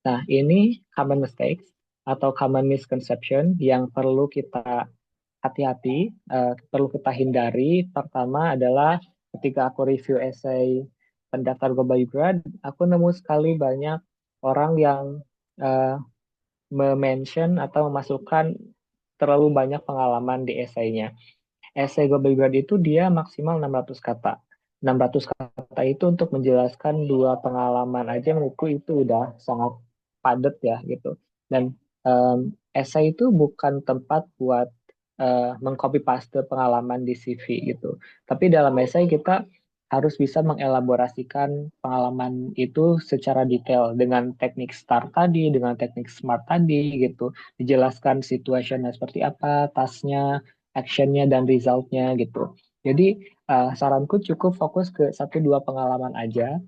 Nah, ini common mistakes atau common misconception yang perlu kita hati-hati, perlu kita hindari. Pertama adalah ketika aku review essay pendaftar Global Grad, aku nemu sekali banyak orang yang eh, mention atau memasukkan terlalu banyak pengalaman di esainya. Esai Global Grad itu dia maksimal 600 kata. 600 kata itu untuk menjelaskan dua pengalaman aja menurutku itu udah sangat padat ya gitu. Dan esai itu bukan tempat buat mengcopy paste pengalaman di CV gitu. Tapi dalam esai kita harus bisa mengelaborasikan pengalaman itu secara detail dengan teknik STAR tadi, dengan teknik SMART tadi gitu. Dijelaskan situationnya seperti apa, tasknya, actionnya dan resultnya gitu. Jadi saranku cukup fokus ke satu dua pengalaman aja,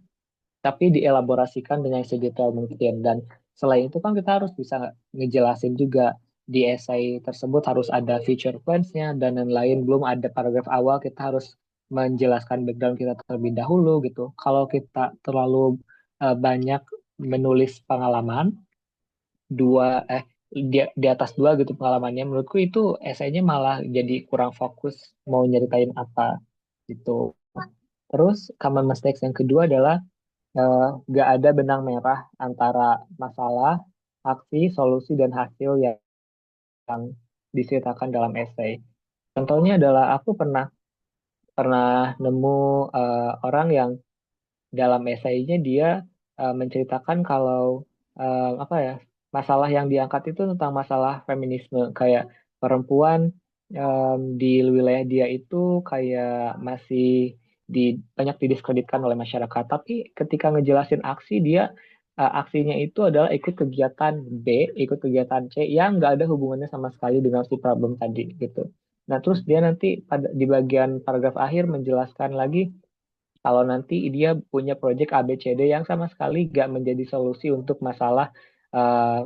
tapi dielaborasikan dengan sedetail mungkin. Dan selain itu kan kita harus bisa ngejelasin juga di essay tersebut harus ada feature plans-nya dan lain-lain. Belum ada paragraf awal, kita harus menjelaskan background kita terlebih dahulu gitu. Kalau kita terlalu banyak menulis pengalaman, di atas dua gitu pengalamannya, menurutku itu esainya malah jadi kurang fokus mau nyeritain apa gitu. Terus common mistakes yang kedua adalah nggak ada benang merah antara masalah, aksi, solusi, dan hasil yang diceritakan dalam esai. Contohnya adalah aku pernah pernah nemu orang yang dalam esainya dia menceritakan kalau apa ya, masalah yang diangkat itu tentang masalah feminisme, kayak perempuan di wilayah dia itu kayak masih di banyak didiskreditkan oleh masyarakat, tapi ketika ngejelasin aksi dia aksinya itu adalah ikut kegiatan B, ikut kegiatan C yang nggak ada hubungannya sama sekali dengan si problem tadi gitu. Nah, terus dia nanti pada di bagian paragraf akhir menjelaskan lagi kalau nanti dia punya proyek ABCD yang sama sekali gak menjadi solusi untuk uh,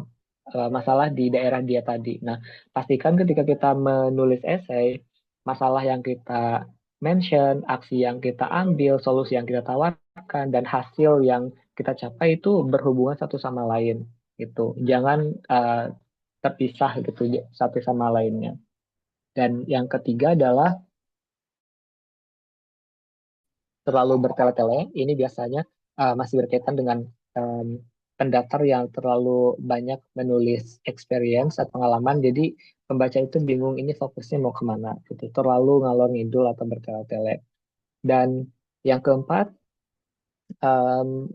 masalah di daerah dia tadi. Nah, pastikan ketika kita menulis esai, masalah yang kita mention, aksi yang kita ambil, solusi yang kita tawarkan, dan hasil yang kita capai itu berhubungan satu sama lain gitu. Jangan terpisah gitu satu sama lainnya. Dan yang ketiga adalah terlalu bertele-tele. Ini biasanya masih berkaitan dengan em, pendaftar yang terlalu banyak menulis experience atau pengalaman. Jadi pembaca itu bingung ini fokusnya mau kemana gitu. Terlalu ngalor ngidul atau bertele-tele. Dan yang keempat, em,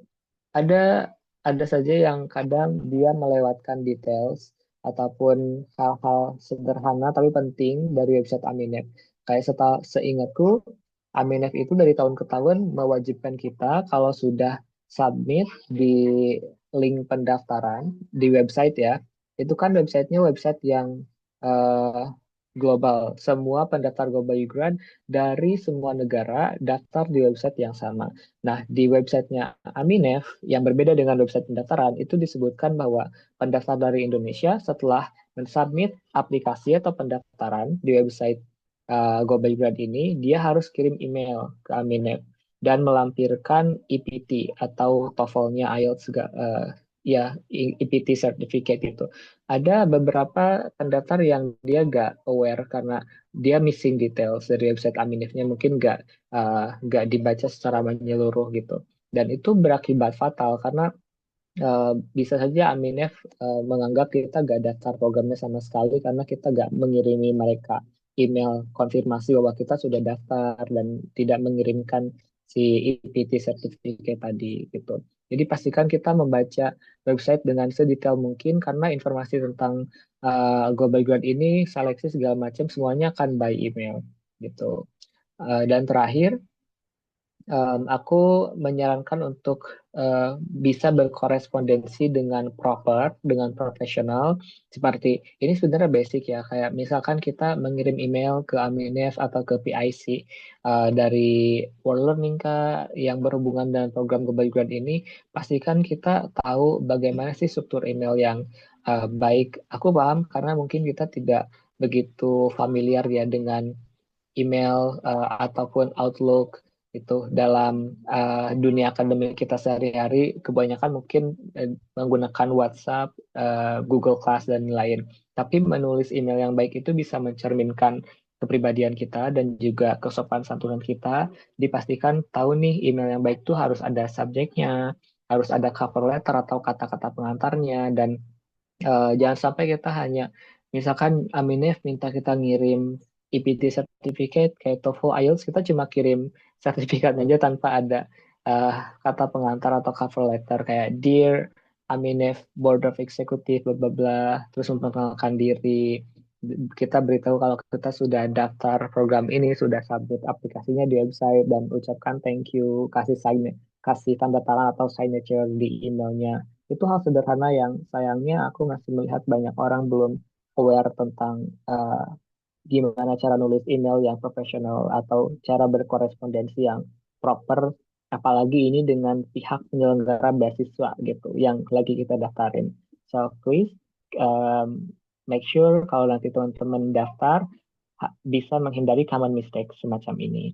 ada ada saja yang kadang dia melewatkan details ataupun hal-hal sederhana tapi penting dari website Aminef. Kayak seingatku, Aminef itu dari tahun ke tahun mewajibkan kita kalau sudah submit di link pendaftaran di website ya, itu kan websitenya website yang eh, global. Semua pendaftar Global Grant dari semua negara daftar di website yang sama. Nah, di websitenya Aminef yang berbeda dengan website pendaftaran itu disebutkan bahwa pendaftar dari Indonesia setelah mensubmit aplikasi atau pendaftaran di website Global Grad ini, dia harus kirim email ke Aminef dan melampirkan EPT atau TOEFL-nya IELTS ya EPT certificate itu. Ada beberapa pendaftar yang dia gak aware karena dia missing details dari website Aminefnya, mungkin nggak dibaca secara menyeluruh gitu. Dan itu berakibat fatal karena bisa saja Aminef menganggap kita gak daftar programnya sama sekali karena kita gak mengirimi mereka email konfirmasi bahwa kita sudah daftar dan tidak mengirimkan si EPT certificate tadi gitu. Jadi pastikan kita membaca website dengan sedetail mungkin karena informasi tentang Global Grant ini, seleksi segala macam semuanya akan by email gitu. Dan terakhir, aku menyarankan untuk bisa berkorespondensi dengan proper, dengan profesional. Seperti ini sebenarnya basic ya, kayak misalkan kita mengirim email ke Aminef atau ke PIC dari World Learning Kak, yang berhubungan dengan program Global Grant ini, pastikan kita tahu bagaimana sih struktur email yang baik. Aku paham karena mungkin kita tidak begitu familiar ya dengan email ataupun Outlook itu dalam dunia akademik kita sehari-hari kebanyakan mungkin menggunakan WhatsApp, Google Class dan lain. Tapi menulis email yang baik itu bisa mencerminkan kepribadian kita dan juga kesopan santunan kita. Dipastikan tahu nih email yang baik itu harus ada subjeknya, harus ada cover letter atau kata-kata pengantarnya dan jangan sampai kita hanya misalkan Aminef minta kita ngirim EPT certificate kayak TOEFL IELTS kita cuma kirim sertifikat aja tanpa ada eh, kata pengantar atau cover letter kayak Dear Aminef Board of Executive bla bla bla terus memperkenalkan diri kita beritahu kalau kita sudah daftar program ini sudah submit aplikasinya di website dan ucapkan thank you kasih tanda tangan atau signature di emailnya itu hal sederhana yang sayangnya aku masih melihat banyak orang belum aware tentang eh, gimana cara nulis email yang profesional atau cara berkorespondensi yang proper, apalagi ini dengan pihak penyelenggara beasiswa gitu yang lagi kita daftarin. So please make sure kalau nanti teman-teman daftar bisa menghindari common mistake semacam ini.